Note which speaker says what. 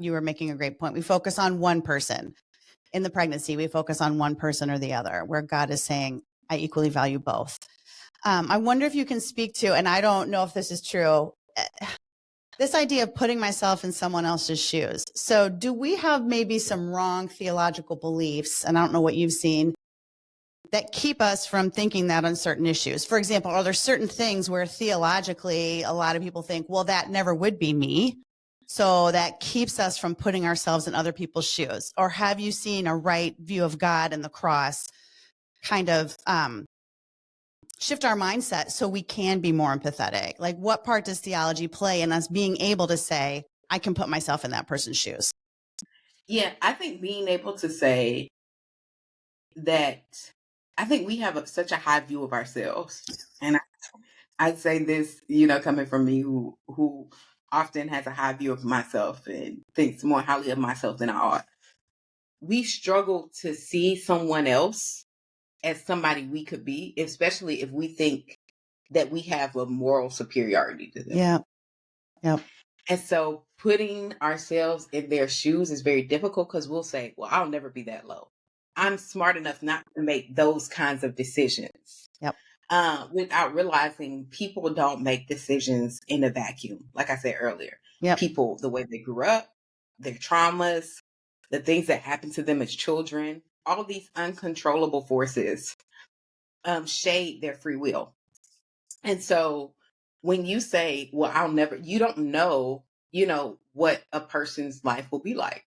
Speaker 1: you were making a great point. We focus on one person in the pregnancy. We focus on one person or the other, where God is saying, I equally value both. I wonder if you can speak to, and I don't know if this is true, this idea of putting myself in someone else's shoes. So do we have maybe some wrong theological beliefs, and I don't know what you've seen, that keep us from thinking that on certain issues? For example, are there certain things where theologically a lot of people think, well, that never would be me, so that keeps us from putting ourselves in other people's shoes? Or have you seen a right view of God and the cross kind of shift our mindset so we can be more empathetic? Like, what part does theology play in us being able to say, I can put myself in that person's shoes?
Speaker 2: Yeah, I think being able to say that, I think we have such a high view of ourselves. And I say this, coming from me who often has a high view of myself and thinks more highly of myself than I ought. We struggle to see someone else as somebody we could be, especially if we think that we have a moral superiority to them.
Speaker 1: Yeah. Yep.
Speaker 2: And so putting ourselves in their shoes is very difficult because we'll say, well, I'll never be that low. I'm smart enough not to make those kinds of decisions.
Speaker 1: Yep.
Speaker 2: Without realizing people don't make decisions in a vacuum. Like I said earlier,
Speaker 1: Yep.
Speaker 2: people, the way they grew up, their traumas, the things that happened to them as children, all these uncontrollable forces shade their free will. And so when you say, well, you don't know, what a person's life will be like.